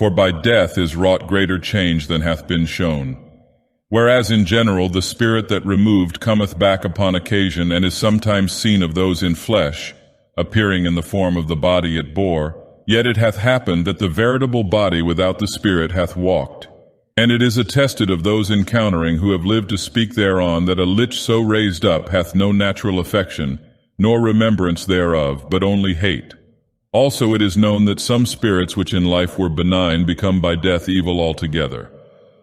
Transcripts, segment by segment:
For by death is wrought greater change than hath been shown. Whereas in general the spirit that removed cometh back upon occasion, and is sometimes seen of those in flesh, appearing in the form of the body it bore, yet it hath happened that the veritable body without the spirit hath walked. And it is attested of those encountering who have lived to speak thereon, that a lich so raised up hath no natural affection, nor remembrance thereof, but only hate. Also it is known that some spirits which in life were benign become by death evil altogether.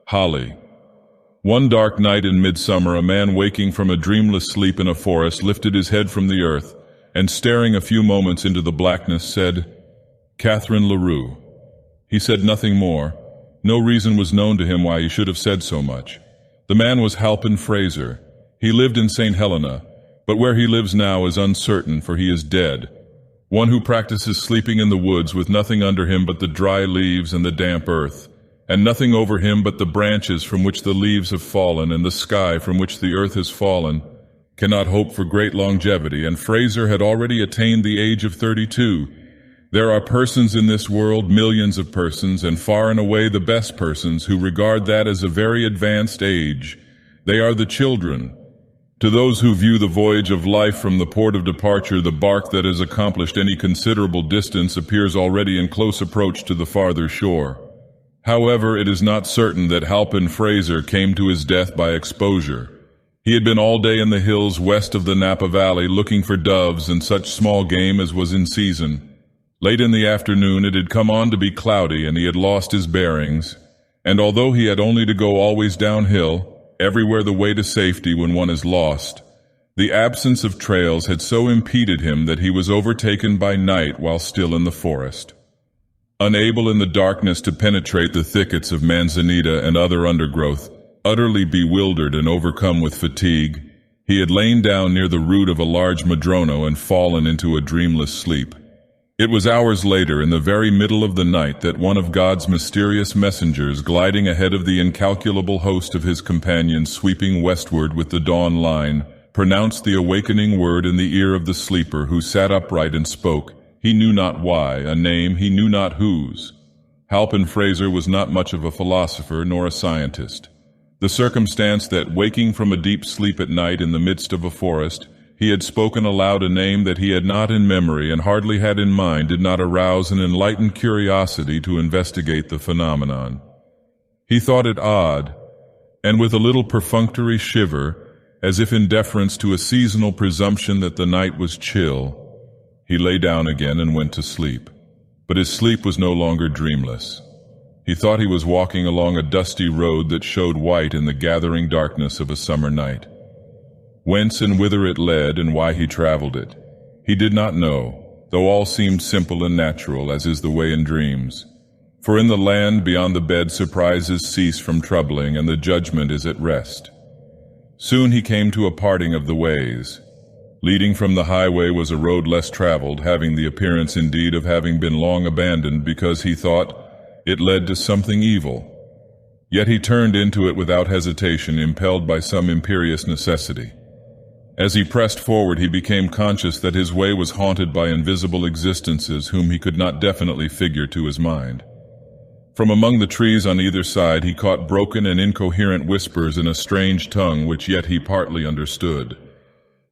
Holly. One dark night in midsummer, a man waking from a dreamless sleep in a forest lifted his head from the earth, and staring a few moments into the blackness said, "Catherine LaRue." He said nothing more. No reason was known to him why he should have said so much. The man was Halpin Frayser. He lived in St. Helena, but where he lives now is uncertain, for he is dead. One who practices sleeping in the woods with nothing under him but the dry leaves and the damp earth, and nothing over him but the branches from which the leaves have fallen and the sky from which the earth has fallen, cannot hope for great longevity, and Frayser had already attained the age of 32. There are persons in this world, millions of persons, and far and away the best persons, who regard that as a very advanced age. They are the children. To those who view the voyage of life from the port of departure, the bark that has accomplished any considerable distance appears already in close approach to the farther shore. However, it is not certain that Halpin Frayser came to his death by exposure. He had been all day in the hills west of the Napa Valley looking for doves and such small game as was in season. Late in the afternoon it had come on to be cloudy, and he had lost his bearings, and although he had only to go always downhill, everywhere the way to safety when one is lost, the absence of trails had so impeded him that he was overtaken by night while still in the forest. Unable in the darkness to penetrate the thickets of manzanita and other undergrowth, utterly bewildered and overcome with fatigue, he had lain down near the root of a large madrono and fallen into a dreamless sleep. It was hours later, in the very middle of the night, that one of God's mysterious messengers, gliding ahead of the incalculable host of his companions sweeping westward with the dawn line, pronounced the awakening word in the ear of the sleeper, who sat upright and spoke, he knew not why, a name he knew not whose. Halpin Frayser was not much of a philosopher nor a scientist. The circumstance that, waking from a deep sleep at night in the midst of a forest, he had spoken aloud a name that he had not in memory and hardly had in mind did not arouse an enlightened curiosity to investigate the phenomenon. He thought it odd, and with a little perfunctory shiver, as if in deference to a seasonal presumption that the night was chill, he lay down again and went to sleep. But his sleep was no longer dreamless. He thought he was walking along a dusty road that showed white in the gathering darkness of a summer night. Whence and whither it led, and why he traveled it, he did not know, though all seemed simple and natural, as is the way in dreams. For in the land beyond the bed surprises cease from troubling, and the judgment is at rest. Soon he came to a parting of the ways. Leading from the highway was a road less traveled, having the appearance indeed of having been long abandoned, because he thought it led to something evil. Yet he turned into it without hesitation, impelled by some imperious necessity. As he pressed forward, he became conscious that his way was haunted by invisible existences whom he could not definitely figure to his mind. From among the trees on either side he caught broken and incoherent whispers in a strange tongue which yet he partly understood.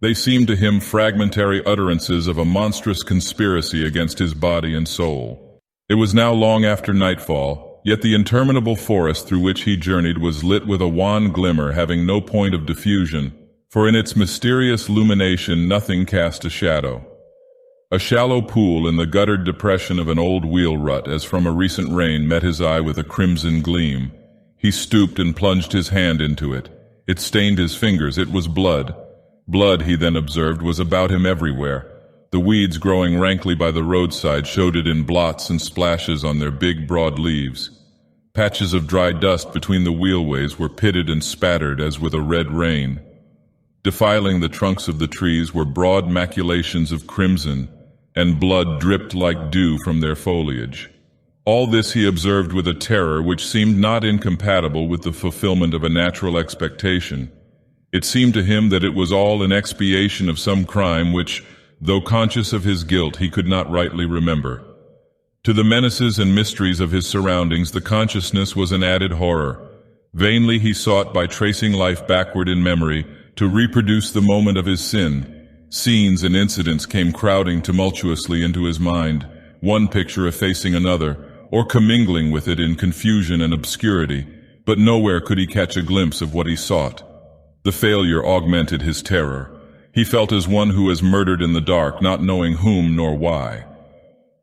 They seemed to him fragmentary utterances of a monstrous conspiracy against his body and soul. It was now long after nightfall, yet the interminable forest through which he journeyed was lit with a wan glimmer having no point of diffusion, for in its mysterious illumination nothing cast a shadow. A shallow pool in the guttered depression of an old wheel rut, as from a recent rain, met his eye with a crimson gleam. He stooped and plunged his hand into it. It stained his fingers. It was blood. Blood, he then observed, was about him everywhere. The weeds growing rankly by the roadside showed it in blots and splashes on their big, broad leaves. Patches of dry dust between the wheelways were pitted and spattered as with a red rain. Defiling the trunks of the trees were broad maculations of crimson, and blood dripped like dew from their foliage. All this he observed with a terror which seemed not incompatible with the fulfillment of a natural expectation. It seemed to him that it was all in expiation of some crime which, though conscious of his guilt, he could not rightly remember. To the menaces and mysteries of his surroundings, the consciousness was an added horror. Vainly he sought, by tracing life backward in memory, to reproduce the moment of his sin. Scenes and incidents came crowding tumultuously into his mind, one picture effacing another, or commingling with it in confusion and obscurity, but nowhere could he catch a glimpse of what he sought. The failure augmented his terror. He felt as one who has murdered in the dark, not knowing whom nor why.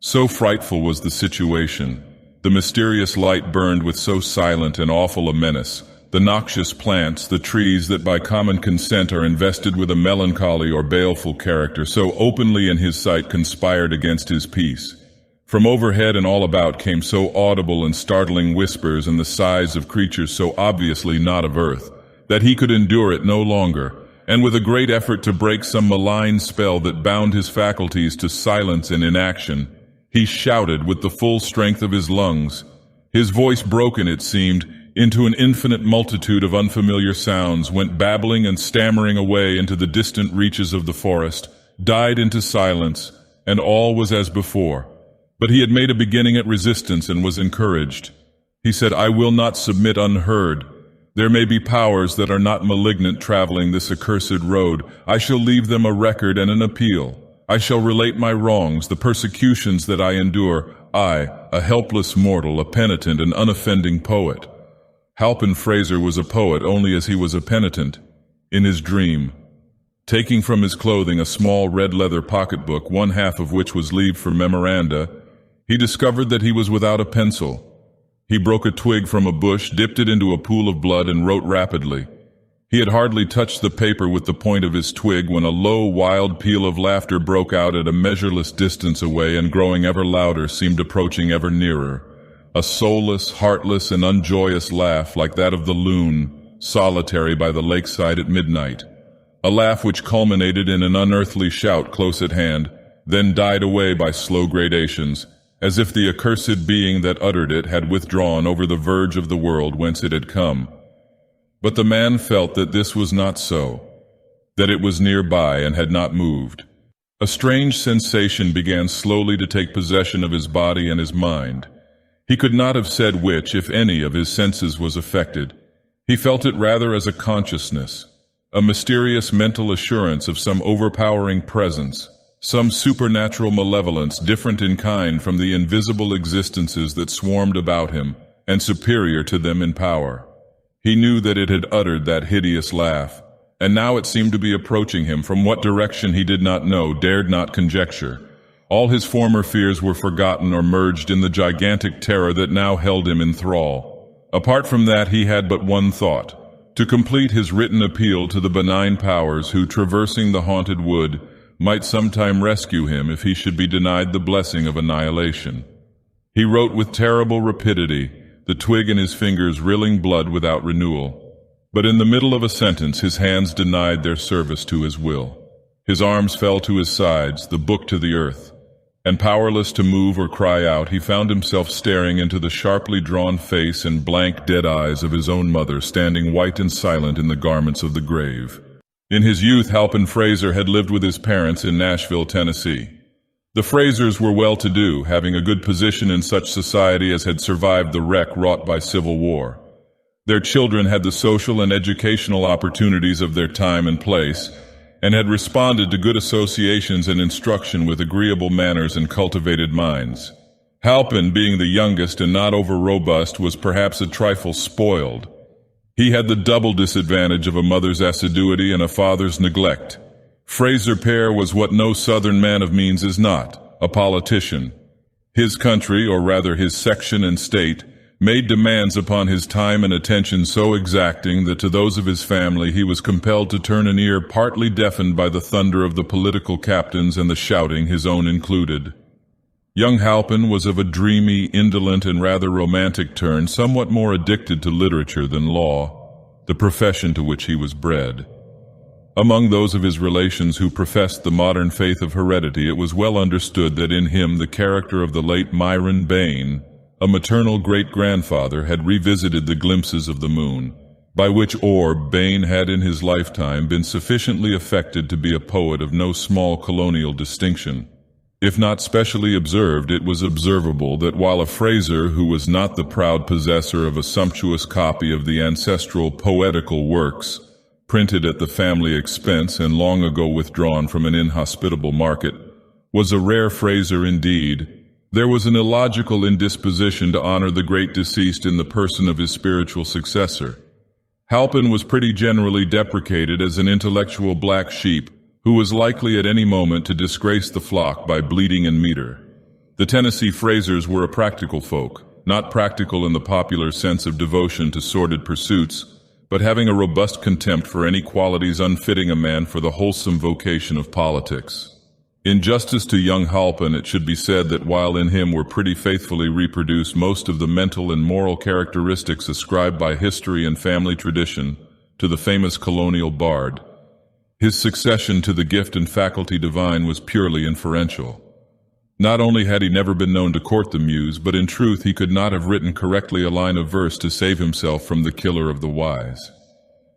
So frightful was the situation. The mysterious light burned with so silent and awful a menace. The noxious plants, the trees that by common consent are invested with a melancholy or baleful character, so openly in his sight conspired against his peace. From overhead and all about came so audible and startling whispers and the sighs of creatures so obviously not of earth, that he could endure it no longer, and with a great effort to break some malign spell that bound his faculties to silence and inaction, he shouted with the full strength of his lungs. His voice, broken, it seemed, into an infinite multitude of unfamiliar sounds, went babbling and stammering away into the distant reaches of the forest, died into silence, and all was as before. But he had made a beginning at resistance and was encouraged. He said, "I will not submit unheard. There may be powers that are not malignant traveling this accursed road. I shall leave them a record and an appeal. I shall relate my wrongs, the persecutions that I endure, I, a helpless mortal, a penitent and unoffending poet." Halpin Frayser was a poet only as he was a penitent. In his dream, taking from his clothing a small red leather pocketbook, one half of which was leaved for memoranda, he discovered that he was without a pencil. He broke a twig from a bush, dipped it into a pool of blood, and wrote rapidly. He had hardly touched the paper with the point of his twig when a low, wild peal of laughter broke out at a measureless distance away, and growing ever louder seemed approaching ever nearer. A soulless, heartless, and unjoyous laugh like that of the loon, solitary by the lakeside at midnight. A laugh which culminated in an unearthly shout close at hand, then died away by slow gradations, as if the accursed being that uttered it had withdrawn over the verge of the world whence it had come. But the man felt that this was not so, that it was nearby and had not moved. A strange sensation began slowly to take possession of his body and his mind. He could not have said which, if any, of his senses was affected. He felt it rather as a consciousness, a mysterious mental assurance of some overpowering presence, some supernatural malevolence different in kind from the invisible existences that swarmed about him, and superior to them in power. He knew that it had uttered that hideous laugh, and now it seemed to be approaching him from what direction he did not know, dared not conjecture. All his former fears were forgotten or merged in the gigantic terror that now held him in thrall. Apart from that, he had but one thought: to complete his written appeal to the benign powers who, traversing the haunted wood, might sometime rescue him if he should be denied the blessing of annihilation. He wrote with terrible rapidity, the twig in his fingers rilling blood without renewal. But in the middle of a sentence his hands denied their service to his will. His arms fell to his sides, the book to the earth, and powerless to move or cry out, he found himself staring into the sharply drawn face and blank dead eyes of his own mother, standing white and silent in the garments of the grave. In his youth, Halpin Frayser had lived with his parents in Nashville, Tennessee. The Fraysers were well-to-do, having a good position in such society as had survived the wreck wrought by civil war. Their children had the social and educational opportunities of their time and place, and had responded to good associations and instruction with agreeable manners and cultivated minds. Halpin, being the youngest and not over-robust, was perhaps a trifle spoiled. He had the double disadvantage of a mother's assiduity and a father's neglect. Frayser père was what no Southern man of means is not, a politician. His country, or rather his section and state, made demands upon his time and attention so exacting that to those of his family he was compelled to turn an ear partly deafened by the thunder of the political captains and the shouting, his own included. Young Halpin was of a dreamy, indolent, and rather romantic turn, somewhat more addicted to literature than law, the profession to which he was bred. Among those of his relations who professed the modern faith of heredity, it was well understood that in him the character of the late Myron Bayne, a maternal great-grandfather, had revisited the glimpses of the moon, by which orb Bayne had in his lifetime been sufficiently affected to be a poet of no small colonial distinction. If not specially observed, it was observable that while a Frayser who was not the proud possessor of a sumptuous copy of the ancestral poetical works, printed at the family expense and long ago withdrawn from an inhospitable market, was a rare Frayser indeed, there was an illogical indisposition to honor the great deceased in the person of his spiritual successor. Halpin was pretty generally deprecated as an intellectual black sheep who was likely at any moment to disgrace the flock by bleating in meter. The Tennessee Fraysers were a practical folk, not practical in the popular sense of devotion to sordid pursuits, but having a robust contempt for any qualities unfitting a man for the wholesome vocation of politics. In justice to young Halpin, it should be said that while in him were pretty faithfully reproduced most of the mental and moral characteristics ascribed by history and family tradition to the famous colonial bard, his succession to the gift and faculty divine was purely inferential. Not only had he never been known to court the muse, but in truth he could not have written correctly a line of verse to save himself from the killer of the wise.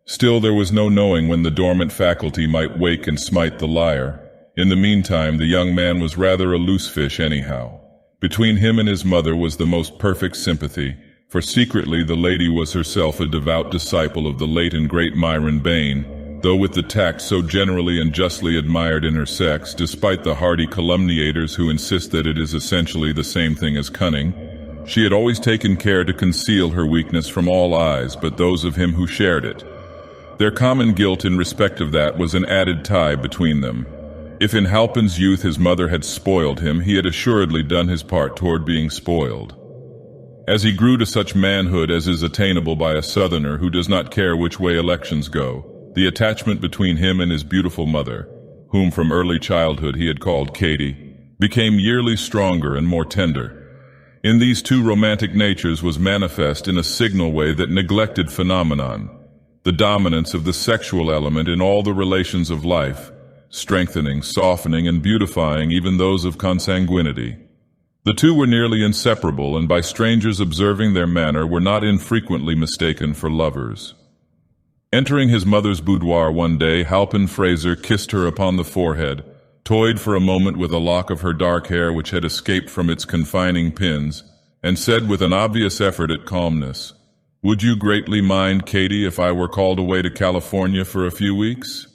Still, there was no knowing when the dormant faculty might wake and smite the lyre. In the meantime, the young man was rather a loose fish anyhow. Between him and his mother was the most perfect sympathy, for secretly the lady was herself a devout disciple of the late and great Myron Bayne, though with the tact so generally and justly admired in her sex, despite the hardy calumniators who insist that it is essentially the same thing as cunning, she had always taken care to conceal her weakness from all eyes but those of him who shared it. Their common guilt in respect of that was an added tie between them. If in Halpin's youth his mother had spoiled him, he had assuredly done his part toward being spoiled. As he grew to such manhood as is attainable by a Southerner who does not care which way elections go, the attachment between him and his beautiful mother, whom from early childhood he had called Katie, became yearly stronger and more tender. In these two romantic natures was manifest in a signal way that neglected phenomenon, the dominance of the sexual element in all the relations of life, strengthening, softening, and beautifying even those of consanguinity. The two were nearly inseparable, and by strangers observing their manner were not infrequently mistaken for lovers. Entering his mother's boudoir one day, Halpin Frayser kissed her upon the forehead, toyed for a moment with a lock of her dark hair which had escaped from its confining pins, and said with an obvious effort at calmness, "Would you greatly mind, Katie, if I were called away to California for a few weeks?"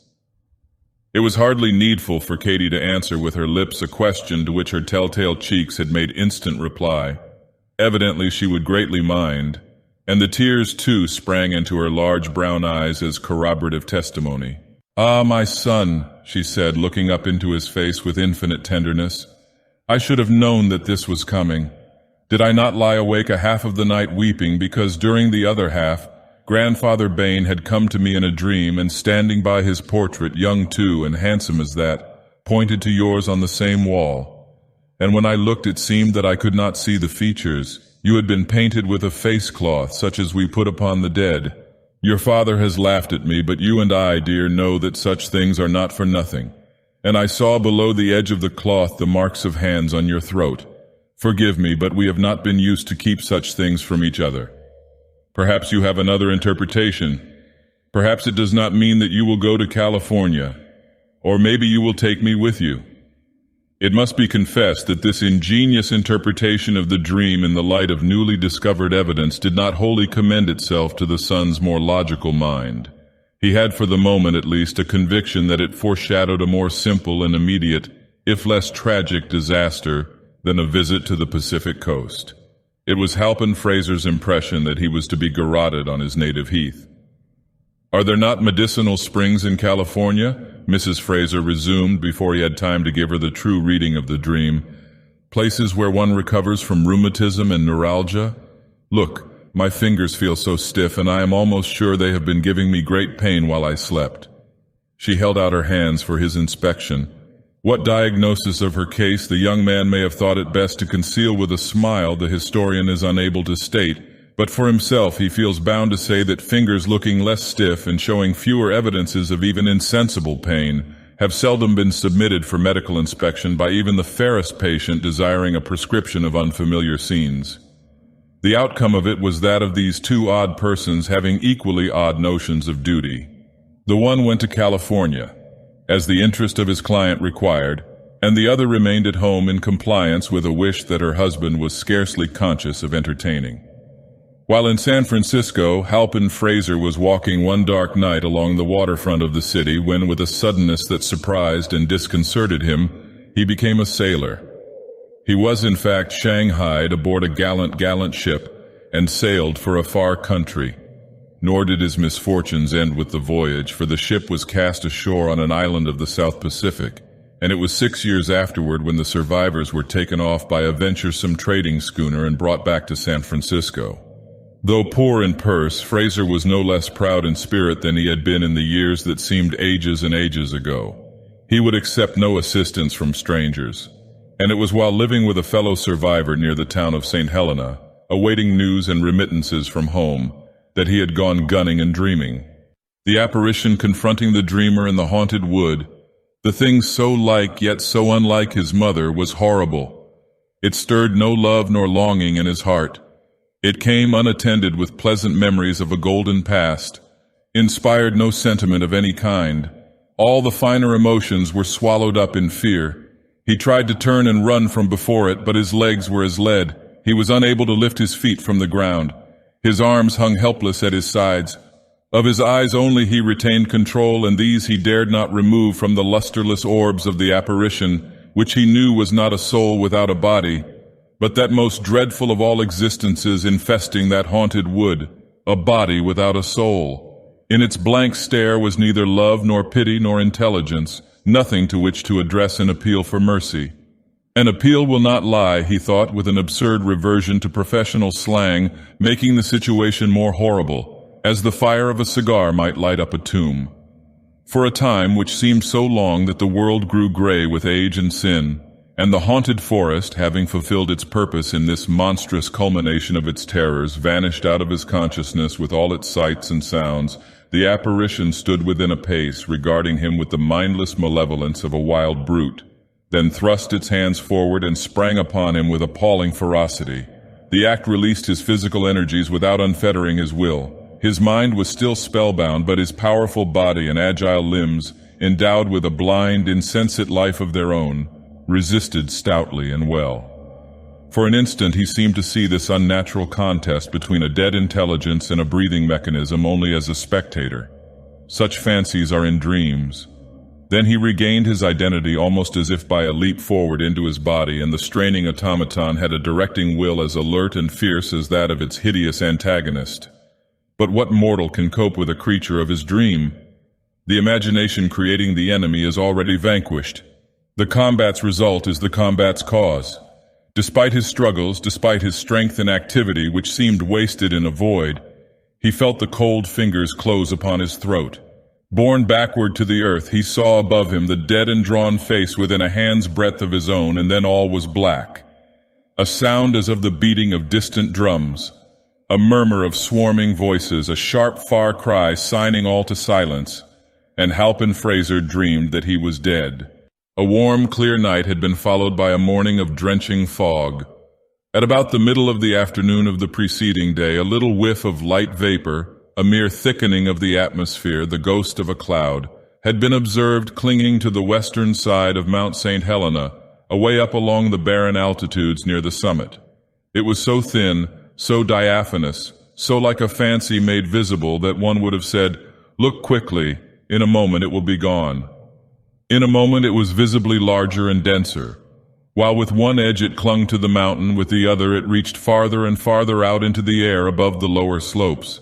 It was hardly needful for Katie to answer with her lips a question to which her telltale cheeks had made instant reply. Evidently she would greatly mind, and the tears too sprang into her large brown eyes as corroborative testimony. "Ah, my son," she said, looking up into his face with infinite tenderness, "I should have known that this was coming. Did I not lie awake a half of the night weeping because during the other half Grandfather Bayne had come to me in a dream, and standing by his portrait, young too and handsome as that, pointed to yours on the same wall. And when I looked, it seemed that I could not see the features. You had been painted with a face cloth such as we put upon the dead. Your father has laughed at me, but you and I, dear, know that such things are not for nothing. And I saw below the edge of the cloth the marks of hands on your throat. Forgive me, but we have not been used to keep such things from each other. Perhaps you have another interpretation. Perhaps it does not mean that you will go to California, or maybe you will take me with you." It must be confessed that this ingenious interpretation of the dream in the light of newly discovered evidence did not wholly commend itself to the son's more logical mind. He had for the moment at least a conviction that it foreshadowed a more simple and immediate, if less tragic, disaster than a visit to the Pacific coast. It was Halpin Frayser's impression that he was to be garroted on his native heath. "Are there not medicinal springs in California?" Mrs. Frayser resumed before he had time to give her the true reading of the dream. "Places where one recovers from rheumatism and neuralgia? Look, my fingers feel so stiff, and I am almost sure they have been giving me great pain while I slept." She held out her hands for his inspection. What diagnosis of her case the young man may have thought it best to conceal with a smile, the historian is unable to state, but for himself he feels bound to say that fingers looking less stiff and showing fewer evidences of even insensible pain have seldom been submitted for medical inspection by even the fairest patient desiring a prescription of unfamiliar scenes. The outcome of it was that of these two odd persons having equally odd notions of duty. The one went to California, as the interest of his client required, and the other remained at home in compliance with a wish that her husband was scarcely conscious of entertaining. While in San Francisco, Halpin Frayser was walking one dark night along the waterfront of the city when, with a suddenness that surprised and disconcerted him, he became a sailor. He was in fact shanghaied aboard a gallant ship and sailed for a far country. Nor did his misfortunes end with the voyage, for the ship was cast ashore on an island of the South Pacific, and it was 6 years afterward when the survivors were taken off by a venturesome trading schooner and brought back to San Francisco. Though poor in purse, Frayser was no less proud in spirit than he had been in the years that seemed ages and ages ago. He would accept no assistance from strangers, and it was while living with a fellow survivor near the town of St. Helena, awaiting news and remittances from home, that he had gone gunning and dreaming. The apparition confronting the dreamer in the haunted wood, the thing so like yet so unlike his mother, was horrible. It stirred no love nor longing in his heart. It came unattended with pleasant memories of a golden past, inspired no sentiment of any kind. All the finer emotions were swallowed up in fear. He tried to turn and run from before it, but his legs were as lead. He was unable to lift his feet from the ground. His arms hung helpless at his sides. Of his eyes only he retained control, and these he dared not remove from the lusterless orbs of the apparition, which he knew was not a soul without a body, but that most dreadful of all existences infesting that haunted wood, a body without a soul. In its blank stare was neither love nor pity nor intelligence, nothing to which to address an appeal for mercy. An appeal will not lie, he thought, with an absurd reversion to professional slang, making the situation more horrible, as the fire of a cigar might light up a tomb. For a time which seemed so long that the world grew gray with age and sin, and the haunted forest, having fulfilled its purpose in this monstrous culmination of its terrors, vanished out of his consciousness with all its sights and sounds, the apparition stood within a pace, regarding him with the mindless malevolence of a wild brute, then thrust its hands forward and sprang upon him with appalling ferocity. The act released his physical energies without unfettering his will. His mind was still spellbound, but his powerful body and agile limbs, endowed with a blind, insensate life of their own, resisted stoutly and well. For an instant he seemed to see this unnatural contest between a dead intelligence and a breathing mechanism only as a spectator. Such fancies are in dreams. Then he regained his identity almost as if by a leap forward into his body, and the straining automaton had a directing will as alert and fierce as that of its hideous antagonist. But what mortal can cope with a creature of his dream? The imagination creating the enemy is already vanquished. The combat's result is the combat's cause. Despite his struggles, despite his strength and activity which seemed wasted in a void, he felt the cold fingers close upon his throat. Borne backward to the earth, he saw above him the dead and drawn face within a hand's breadth of his own, and then all was black. A sound as of the beating of distant drums, a murmur of swarming voices, a sharp far cry signing all to silence, and Halpin Frayser dreamed that he was dead. A warm, clear night had been followed by a morning of drenching fog. At about the middle of the afternoon of the preceding day, a little whiff of light vapor, a mere thickening of the atmosphere, the ghost of a cloud, had been observed clinging to the western side of Mount St. Helena, away up along the barren altitudes near the summit. It was so thin, so diaphanous, so like a fancy made visible that one would have said, "Look quickly, in a moment it will be gone." In a moment it was visibly larger and denser. While with one edge it clung to the mountain, with the other it reached farther and farther out into the air above the lower slopes.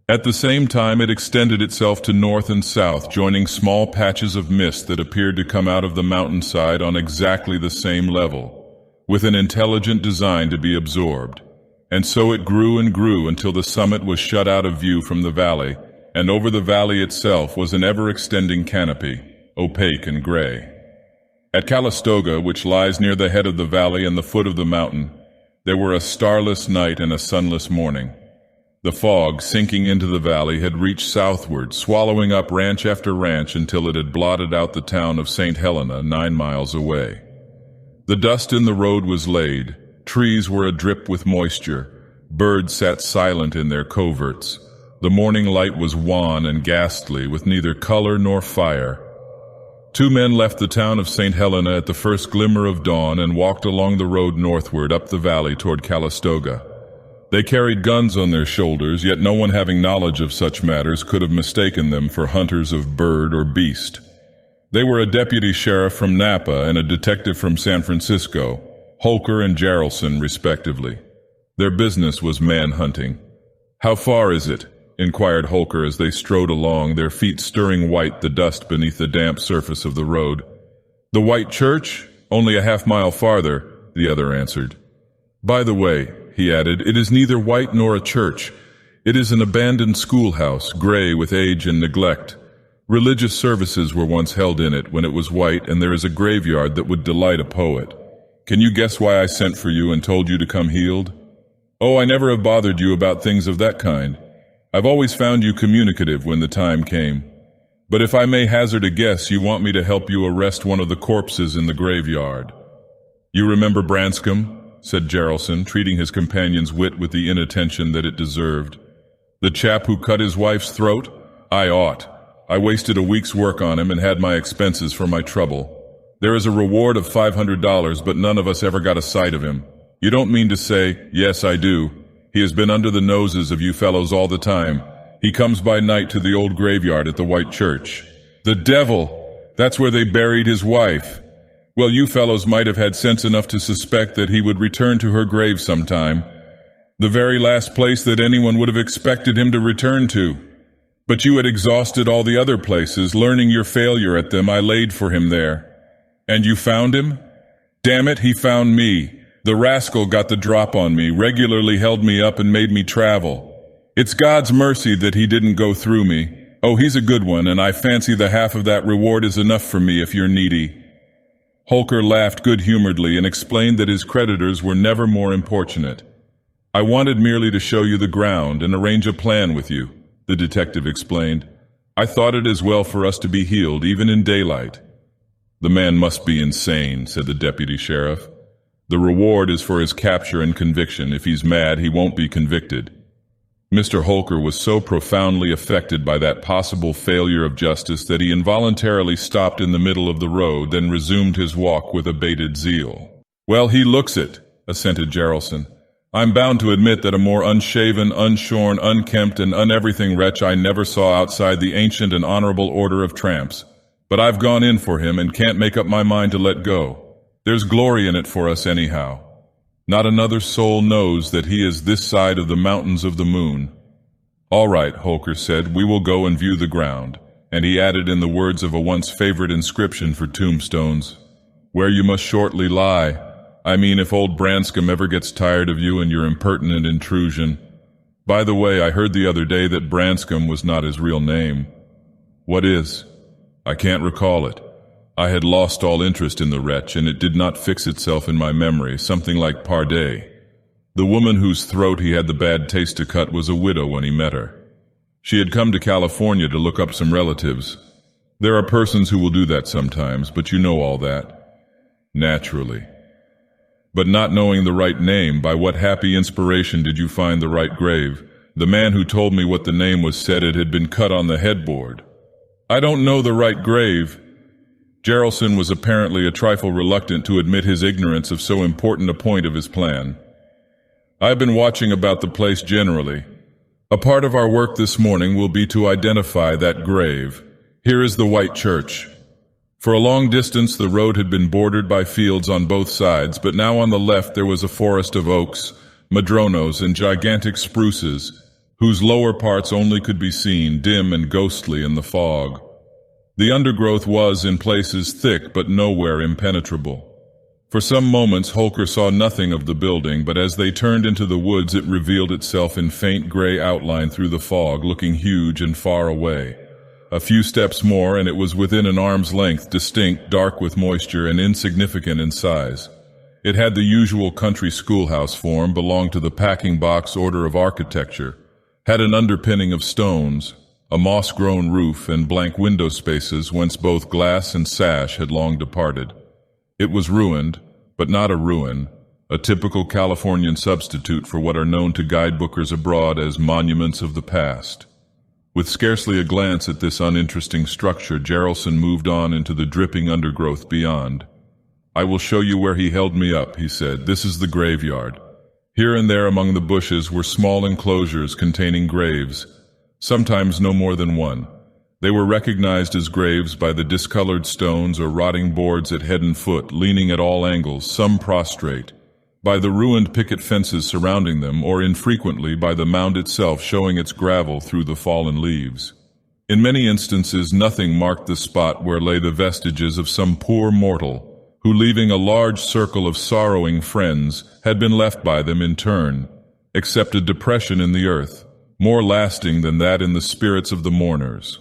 At the same time it extended itself to north and south, joining small patches of mist that appeared to come out of the mountainside on exactly the same level, with an intelligent design to be absorbed. And so it grew and grew until the summit was shut out of view from the valley, and over the valley itself was an ever-extending canopy, opaque and gray. At Calistoga, which lies near the head of the valley and the foot of the mountain, there were a starless night and a sunless morning. The fog, sinking into the valley, had reached southward, swallowing up ranch after ranch until it had blotted out the town of St. Helena 9 miles away. The dust in the road was laid, trees were adrip with moisture, birds sat silent in their coverts. The morning light was wan and ghastly, with neither color nor fire. Two men left the town of St. Helena at the first glimmer of dawn and walked along the road northward up the valley toward Calistoga. They carried guns on their shoulders, yet no one having knowledge of such matters could have mistaken them for hunters of bird or beast. They were a deputy sheriff from Napa and a detective from San Francisco, Holker and Jarrelson, respectively. Their business was man-hunting. "How far is it?" inquired Holker as they strode along, their feet stirring white the dust beneath the damp surface of the road. "The White Church? Only a half-mile farther," the other answered. "By the way," he added, "it is neither white nor a church. It is an abandoned schoolhouse, gray with age and neglect. Religious services were once held in it when it was white, and there is a graveyard that would delight a poet. Can you guess why I sent for you and told you to come healed?" "Oh, I never have bothered you about things of that kind. I've always found you communicative when the time came. But if I may hazard a guess, you want me to help you arrest one of the corpses in the graveyard." "You remember Branscombe?" said Jarrelson, treating his companion's wit with the inattention that it deserved. "The chap who cut his wife's throat? I ought. I wasted a week's work on him and had my expenses for my trouble. There is a reward of $500, but none of us ever got a sight of him. You don't mean to say—" "Yes, I do. He has been under the noses of you fellows all the time. He comes by night to the old graveyard at the White Church." "The devil! That's where they buried his wife. Well, you fellows might have had sense enough to suspect that he would return to her grave sometime. The very last place that anyone would have expected him to return to. But you had exhausted all the other places. Learning your failure at them, I laid for him there." "And you found him?" "Damn it, he found me. The rascal got the drop on me, regularly held me up and made me travel. It's God's mercy that he didn't go through me. Oh, he's a good one, and I fancy the half of that reward is enough for me if you're needy." Holker laughed good-humoredly and explained that his creditors were never more importunate. "I wanted merely to show you the ground and arrange a plan with you," the detective explained. "I thought it as well for us to be healed, even in daylight." "The man must be insane," said the deputy sheriff. "The reward is for his capture and conviction. If he's mad, he won't be convicted." Mr. Holker was so profoundly affected by that possible failure of justice that he involuntarily stopped in the middle of the road, then resumed his walk with abated zeal. "Well, he looks it," assented Jarrelson. "I'm bound to admit that a more unshaven, unshorn, unkempt, and uneverything wretch I never saw outside the ancient and honorable order of tramps. But I've gone in for him and can't make up my mind to let go. There's glory in it for us anyhow. Not another soul knows that he is this side of the mountains of the moon." "All right," Holker said, "we will go and view the ground." And he added in the words of a once favorite inscription for tombstones, "Where you must shortly lie. I mean, if old Branscombe ever gets tired of you and your impertinent intrusion. By the way, I heard the other day that Branscombe was not his real name." "What is?" "I can't recall it. I had lost all interest in the wretch, and it did not fix itself in my memory, something like Pardee. The woman whose throat he had the bad taste to cut was a widow when he met her. She had come to California to look up some relatives. There are persons who will do that sometimes, but you know all that." "Naturally. But not knowing the right name, by what happy inspiration did you find the right grave? The man who told me what the name was said it had been cut on the headboard." "I don't know the right grave." Jarrelson was apparently a trifle reluctant to admit his ignorance of so important a point of his plan. "I've been watching about the place generally. A part of our work this morning will be to identify that grave. Here is the White Church." For a long distance the road had been bordered by fields on both sides, but now on the left there was a forest of oaks, madronos, and gigantic spruces, whose lower parts only could be seen, dim and ghostly in the fog. The undergrowth was, in places, thick but nowhere impenetrable. For some moments Holker saw nothing of the building, but as they turned into the woods it revealed itself in faint gray outline through the fog, looking huge and far away. A few steps more and it was within an arm's length, distinct, dark with moisture, and insignificant in size. It had the usual country schoolhouse form, belonged to the packing box order of architecture, had an underpinning of stones, a moss-grown roof, and blank window spaces whence both glass and sash had long departed. It was ruined, but not a ruin, a typical Californian substitute for what are known to guidebookers abroad as monuments of the past. With scarcely a glance at this uninteresting structure, Jarelson moved on into the dripping undergrowth beyond. "I will show you where he held me up," he said. "This is the graveyard." Here and there among the bushes were small enclosures containing graves, sometimes no more than one. They were recognized as graves by the discolored stones or rotting boards at head and foot, leaning at all angles, some prostrate, by the ruined picket fences surrounding them, or infrequently by the mound itself showing its gravel through the fallen leaves. In many instances nothing marked the spot where lay the vestiges of some poor mortal, who, leaving a large circle of sorrowing friends, had been left by them in turn, except a depression in the earth, more lasting than that in the spirits of the mourners.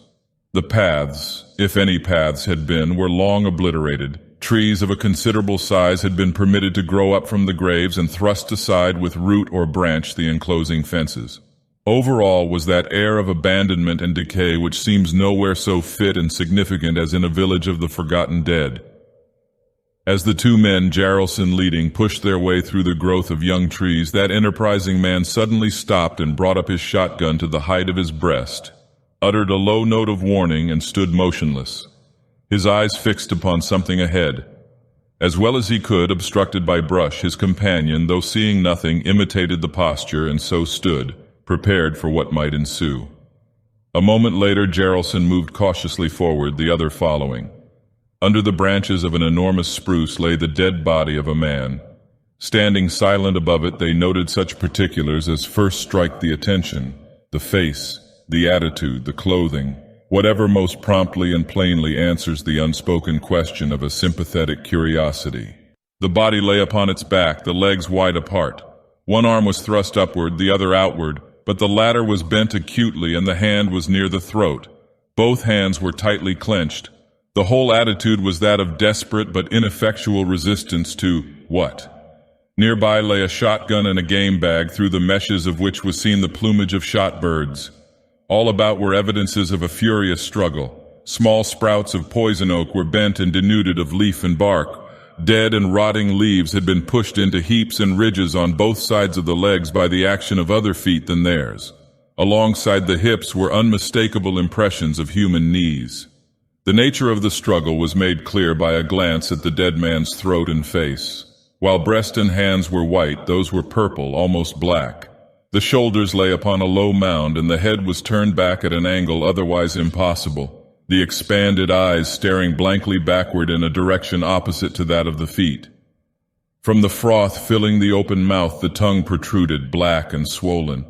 The paths, if any paths had been, were long obliterated. Trees of a considerable size had been permitted to grow up from the graves and thrust aside with root or branch the enclosing fences. Over all was that air of abandonment and decay which seems nowhere so fit and significant as in a village of the forgotten dead. As the two men, Jarelson leading, pushed their way through the growth of young trees, that enterprising man suddenly stopped and brought up his shotgun to the height of his breast, uttered a low note of warning, and stood motionless, his eyes fixed upon something ahead. As well as he could, obstructed by brush, his companion, though seeing nothing, imitated the posture and so stood, prepared for what might ensue. A moment later, Jarelson moved cautiously forward, the other following. Under the branches of an enormous spruce lay the dead body of a man. Standing silent above it, they noted such particulars as first strike the attention: the face, the attitude, the clothing, whatever most promptly and plainly answers the unspoken question of a sympathetic curiosity. The body lay upon its back, the legs wide apart. One arm was thrust upward, the other outward, but the latter was bent acutely and the hand was near the throat. Both hands were tightly clenched. The whole attitude was that of desperate but ineffectual resistance to what? Nearby lay a shotgun and a game bag, through the meshes of which was seen the plumage of shot birds. All about were evidences of a furious struggle. Small sprouts of poison oak were bent and denuded of leaf and bark. Dead and rotting leaves had been pushed into heaps and ridges on both sides of the legs by the action of other feet than theirs. Alongside the hips were unmistakable impressions of human knees. The nature of the struggle was made clear by a glance at the dead man's throat and face. While breast and hands were white, those were purple, almost black. The shoulders lay upon a low mound, and the head was turned back at an angle otherwise impossible, the expanded eyes staring blankly backward in a direction opposite to that of the feet. From the froth filling the open mouth, the tongue protruded, black and swollen.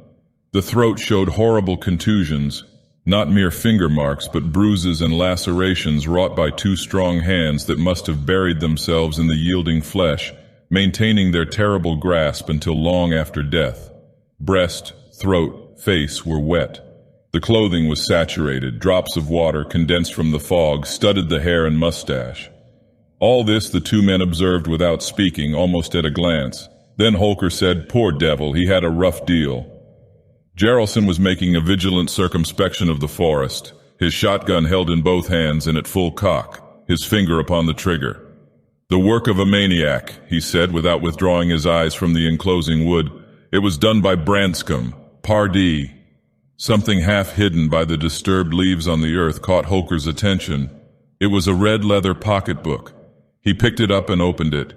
The throat showed horrible contusions, not mere finger marks, but bruises and lacerations wrought by two strong hands that must have buried themselves in the yielding flesh, maintaining their terrible grasp until long after death. Breast, throat, face were wet. The clothing was saturated. Drops of water, condensed from the fog, studded the hair and mustache. All this the two men observed without speaking, almost at a glance. Then Holker said, "Poor devil, he had a rough deal." Jarelson was making a vigilant circumspection of the forest, his shotgun held in both hands and at full cock, his finger upon the trigger. "The work of a maniac," he said, without withdrawing his eyes from the enclosing wood. "It was done by Branscombe, Pardee." Something half hidden by the disturbed leaves on the earth caught Holker's attention. It was a red leather pocketbook. He picked it up and opened it.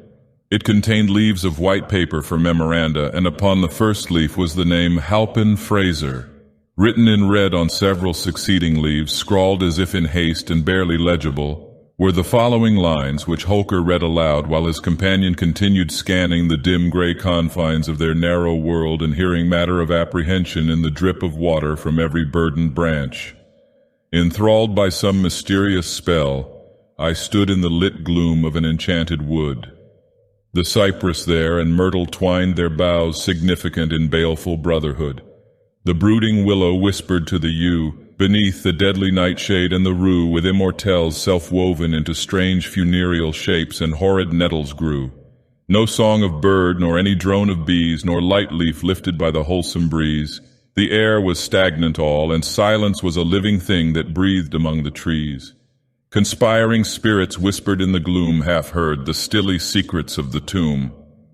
It contained leaves of white paper for memoranda, and upon the first leaf was the name Halpin Frayser. Written in red on several succeeding leaves, scrawled as if in haste and barely legible, were the following lines, which Holker read aloud while his companion continued scanning the dim gray confines of their narrow world and hearing matter of apprehension in the drip of water from every burdened branch. "Enthralled by some mysterious spell, I stood in the lit gloom of an enchanted wood. The cypress there and myrtle twined their boughs significant in baleful brotherhood. The brooding willow whispered to the yew, beneath the deadly nightshade, and the rue with immortelles self-woven into strange funereal shapes, and horrid nettles grew. No song of bird, nor any drone of bees, nor light leaf lifted by the wholesome breeze. The air was stagnant all, and silence was a living thing that breathed among the trees. Conspiring spirits whispered in the gloom, half heard, the stilly secrets of the tomb.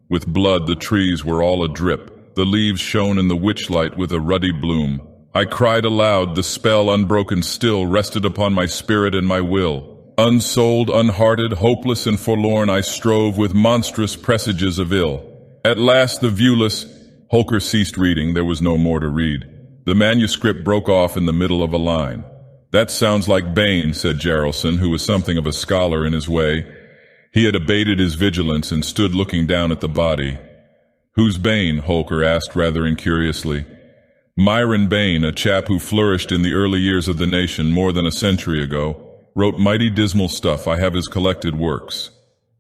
With blood the trees were all adrip, the leaves shone in the witchlight with a ruddy bloom. I cried aloud, the spell unbroken still rested upon my spirit and my will. Unsouled, unhearted, hopeless and forlorn, I strove with monstrous presages of ill. At last the viewless— Holker ceased reading, there was no more to read. The manuscript broke off in the middle of a line. "That sounds like Bain," said Jaralson, who was something of a scholar in his way. He had abated his vigilance and stood looking down at the body. "Who's Bain?" Holker asked rather incuriously. "Myron Bain, a chap who flourished in the early years of the nation more than a century ago. Wrote mighty dismal stuff. I have his collected works.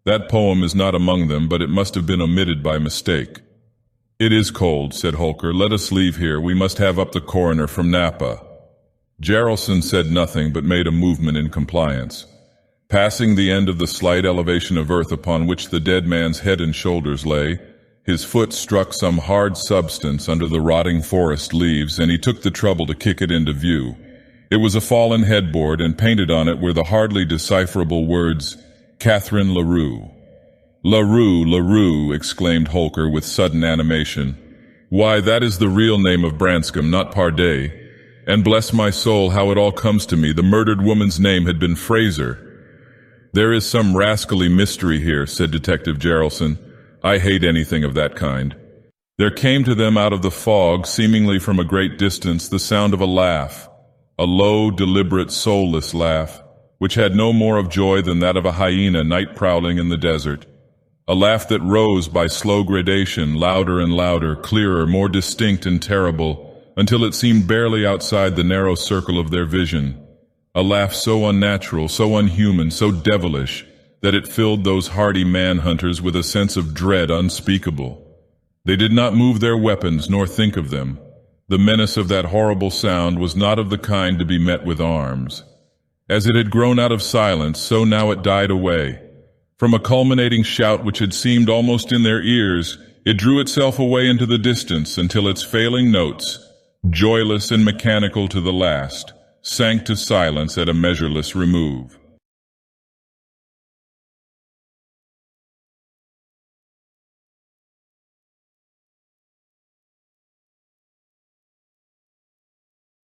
That poem is not among them, but it must have been omitted by mistake." "It is cold," said Holker. "Let us leave here. We must have up the coroner from Napa." Jaralson said nothing, but made a movement in compliance. Passing the end of the slight elevation of earth upon which the dead man's head and shoulders lay, his foot struck some hard substance under the rotting forest leaves, and he took the trouble to kick it into view. It was a fallen headboard, and painted on it were the hardly decipherable words, "Catherine LaRue." "LaRue, LaRue," exclaimed Holker with sudden animation. "Why, that is the real name of Branscombe, not Parday. And bless my soul, how it all comes to me, the murdered woman's name had been Frayser." "There is some rascally mystery here," said Detective Jaralson. "I hate anything of that kind." There came to them out of the fog, seemingly from a great distance, the sound of a laugh. A low, deliberate, soulless laugh, which had no more of joy than that of a hyena night-prowling in the desert. A laugh that rose by slow gradation, louder and louder, clearer, more distinct and terrible, until it seemed barely outside the narrow circle of their vision. A laugh so unnatural, so unhuman, so devilish, that it filled those hardy man-hunters with a sense of dread unspeakable. They did not move their weapons nor think of them. The menace of that horrible sound was not of the kind to be met with arms. As it had grown out of silence, so now it died away. From a culminating shout which had seemed almost in their ears, it drew itself away into the distance until its failing notes, joyless and mechanical to the last, sank to silence at a measureless remove.